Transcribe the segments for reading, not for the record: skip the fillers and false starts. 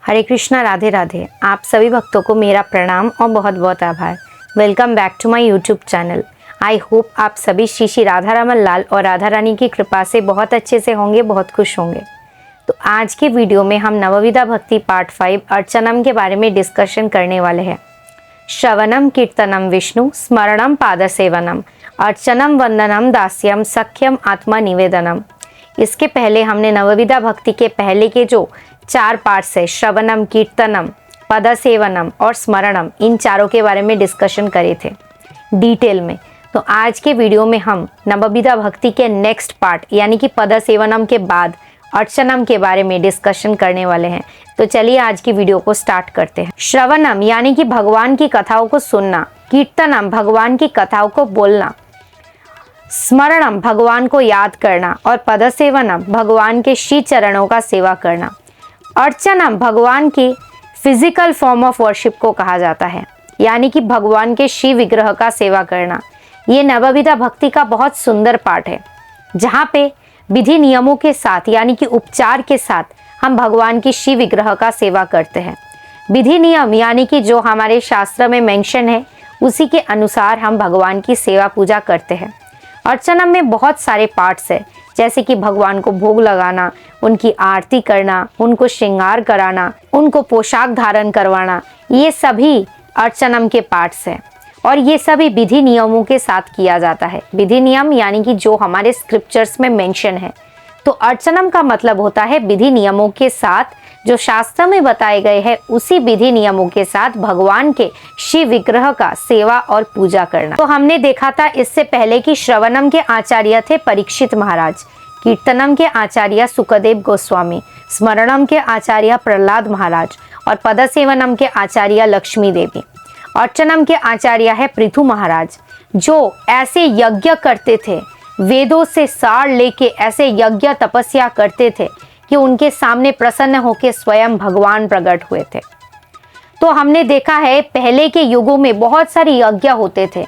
हरे कृष्णा, राधे राधे। आप सभी भक्तों को मेरा प्रणाम और बहुत बहुत आभार। Welcome back to my YouTube channel. I hope आप सभी श्री श्री राधा रमन लाल और राधा रानी की कृपा से बहुत अच्छे से होंगे, बहुत खुश होंगे। तो आज के वीडियो में हम नवविधा भक्ति पार्ट 5 अर्चनम के बारे में डिस्कशन करने वाले हैं। श्रवणम कीर्तनम विष्णु स्मरणम पाद सेवनम अर्चनम वंदनम दास्यम सख्यम आत्मा निवेदनम। इसके पहले हमने नवविधा भक्ति के पहले के जो 4 पार्ट्स है, श्रवणम, कीर्तनम, पद सेवनम और स्मरणम, इन चारों के बारे में डिस्कशन करे थे डिटेल में। तो आज के वीडियो में हम नवविधा भक्ति के नेक्स्ट पार्ट यानी कि पद सेवनम के बाद अर्चनम के बारे में डिस्कशन करने वाले हैं। तो चलिए आज की वीडियो को स्टार्ट करते हैं। श्रवणम यानी कि भगवान की कथाओं को सुनना, कीर्तनम भगवान की कथाओं को बोलना, स्मरणम भगवान को याद करना और पद सेवनम भगवान के श्री चरणों का सेवा करना। अर्चनम भगवान की फिजिकल फॉर्म ऑफ वर्शिप को कहा जाता है, यानी कि भगवान के श्री विग्रह का सेवा करना। ये नवविधा भक्ति का बहुत सुंदर पार्ट है, जहाँ पे विधि नियमों के साथ यानी कि उपचार के साथ हम भगवान की श्री विग्रह का सेवा करते हैं। विधि नियम यानी कि जो हमारे शास्त्र में मेंशन है उसी के अनुसार हम भगवान की सेवा पूजा करते हैं। अर्चनम में बहुत सारे पार्ट्स है, जैसे कि भगवान को भोग लगाना, उनकी आरती करना, उनको श्रृंगार कराना, उनको पोशाक धारण करवाना, ये सभी अर्चनम के पार्ट्स हैं और ये सभी विधि नियमों के साथ किया जाता है। विधि नियम यानी कि जो हमारे स्क्रिप्चर्स में मेंशन है। तो अर्चनम का मतलब होता है विधि नियमों के साथ, जो शास्त्र में बताए गए हैं उसी विधि नियमों के साथ भगवान के शिव विग्रह का सेवा और पूजा करना। तो हमने देखा था इससे पहले कि श्रवणम के आचार्य थे परीक्षित महाराज, कीर्तनम के आचार्य सुखदेव गोस्वामी, स्मरणम के आचार्य प्रहलाद महाराज और पद सेवनम के आचार्य लक्ष्मी देवी। अर्चनम के आचार्य है पृथु महाराज, जो ऐसे यज्ञ करते थे, वेदों से सार लेके ऐसे यज्ञ तपस्या करते थे कि उनके सामने प्रसन्न होकर स्वयं भगवान प्रकट हुए थे। तो हमने देखा है पहले के युगों में बहुत सारे यज्ञ होते थे,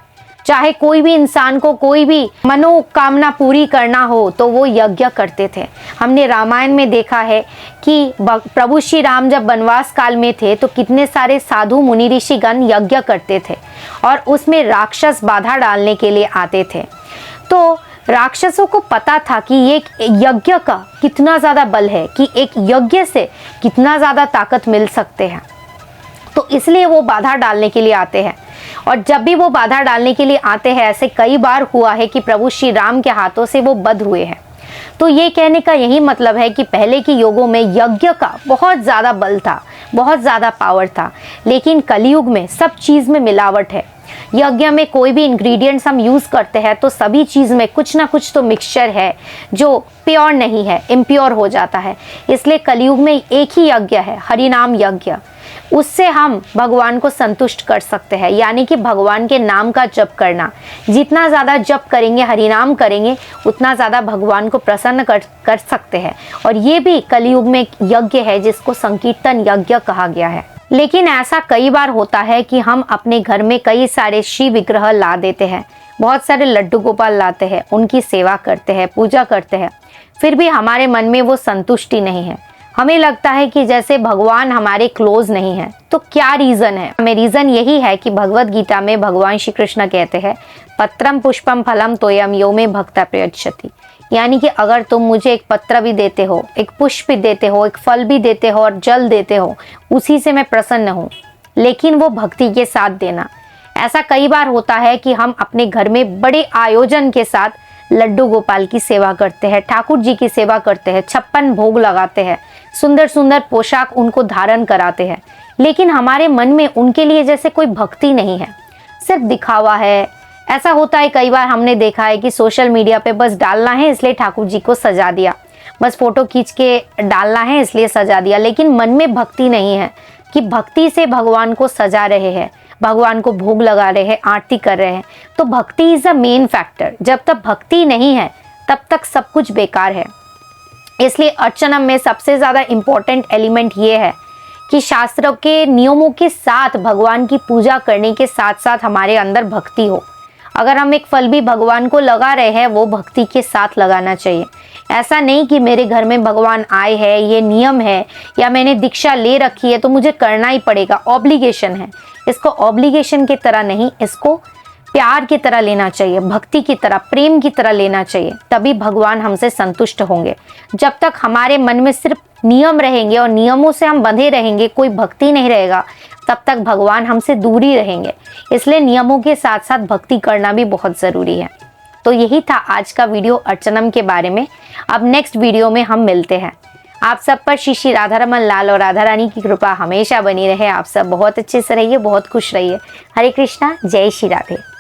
चाहे कोई भी इंसान को कोई भी मनोकामना पूरी करना हो तो वो यज्ञ करते थे। हमने रामायण में देखा है कि प्रभु श्री राम जब वनवास काल में थे तो कितने सारे साधु मुनि ऋषिगण यज्ञ करते थे और उसमें राक्षस बाधा डालने के लिए आते थे। तो राक्षसों को पता था कि ये यज्ञ का कितना ज़्यादा बल है, कि एक यज्ञ से कितना ज़्यादा ताकत मिल सकते हैं, तो इसलिए वो बाधा डालने के लिए आते हैं। और जब भी वो बाधा डालने के लिए आते हैं, ऐसे कई बार हुआ है कि प्रभु श्री राम के हाथों से वो बध हुए हैं। तो ये कहने का यही मतलब है कि पहले के युगों में यज्ञ का बहुत ज़्यादा बल था, बहुत ज़्यादा पावर था, लेकिन कलयुग में सब चीज़ में मिलावट है। यज्ञ में कोई भी इंग्रेडिएंट्स हम यूज़ करते हैं तो सभी चीज़ में कुछ ना कुछ तो मिक्सचर है जो प्योर नहीं है, इम्प्योर हो जाता है। इसलिए कलयुग में एक ही यज्ञ है, हरिनाम यज्ञ। उससे हम भगवान को संतुष्ट कर सकते हैं, यानी कि भगवान के नाम का जप करना। जितना ज़्यादा जप करेंगे, हरिनाम करेंगे, उतना ज़्यादा भगवान को प्रसन्न कर सकते हैं। और ये भी कलयुग में यज्ञ है जिसको संकीर्तन यज्ञ कहा गया है। लेकिन ऐसा कई बार होता है कि हम अपने घर में कई सारे शिव विग्रह ला देते हैं, बहुत सारे लड्डू गोपाल लाते हैं, उनकी सेवा करते हैं, पूजा करते हैं, फिर भी हमारे मन में वो संतुष्टि नहीं है। हमें लगता है कि जैसे भगवान हमारे क्लोज नहीं है। तो क्या रीज़न है? हमें रीज़न यही है कि भगवत गीता में भगवान श्री कृष्ण कहते हैं, पत्रम पुष्पम फलम तोयम यो मे भक्ता प्रयच्छति। यानी कि अगर तुम मुझे एक पत्र भी देते हो, एक पुष्प भी देते हो, एक फल भी देते हो और जल देते हो, उसी से मैं प्रसन्न हूँ, लेकिन वो भक्ति के साथ देना। ऐसा कई बार होता है कि हम अपने घर में बड़े आयोजन के साथ लड्डू गोपाल की सेवा करते हैं, ठाकुर जी की सेवा करते हैं, 56 भोग लगाते हैं, सुंदर सुंदर पोशाक उनको धारण कराते हैं, लेकिन हमारे मन में उनके लिए जैसे कोई भक्ति नहीं है, सिर्फ दिखावा है। ऐसा होता है कई बार हमने देखा है कि सोशल मीडिया पे बस डालना है इसलिए ठाकुर जी को सजा दिया, बस फोटो खींच के डालना है इसलिए सजा दिया, लेकिन मन में भक्ति नहीं है कि भक्ति से भगवान को सजा रहे हैं, भगवान को भोग लगा रहे हैं, आरती कर रहे हैं। तो भक्ति इज अ मेन फैक्टर। जब तक भक्ति नहीं है तब तक सब कुछ बेकार है। इसलिए अर्चनम में सबसे ज़्यादा इम्पोर्टेंट एलिमेंट ये है कि शास्त्रों के नियमों के साथ भगवान की पूजा करने के साथ साथ हमारे अंदर भक्ति हो। अगर हम एक फल भी भगवान को लगा रहे हैं, वो भक्ति के साथ लगाना चाहिए। ऐसा नहीं कि मेरे घर में भगवान आए हैं, ये नियम है, या मैंने दीक्षा ले रखी है तो मुझे करना ही पड़ेगा, ऑब्लिगेशन है। इसको ऑब्लिगेशन की तरह नहीं, इसको प्यार की तरह लेना चाहिए, भक्ति की तरह, प्रेम की तरह लेना चाहिए, तभी भगवान हमसे संतुष्ट होंगे। जब तक हमारे मन में सिर्फ नियम रहेंगे और नियमों से हम बंधे रहेंगे, कोई भक्ति नहीं रहेगा, तब तक भगवान हमसे दूर ही रहेंगे। इसलिए नियमों के साथ साथ भक्ति करना भी बहुत ज़रूरी है। तो यही था आज का वीडियो अर्चनम के बारे में। अब नेक्स्ट वीडियो में हम मिलते हैं। आप सब पर श्री श्री राधा रमन लाल और राधा रानी की कृपा हमेशा बनी रहे। आप सब बहुत अच्छे से रहिए, बहुत खुश रहिए। हरे कृष्णा, जय श्री राधे।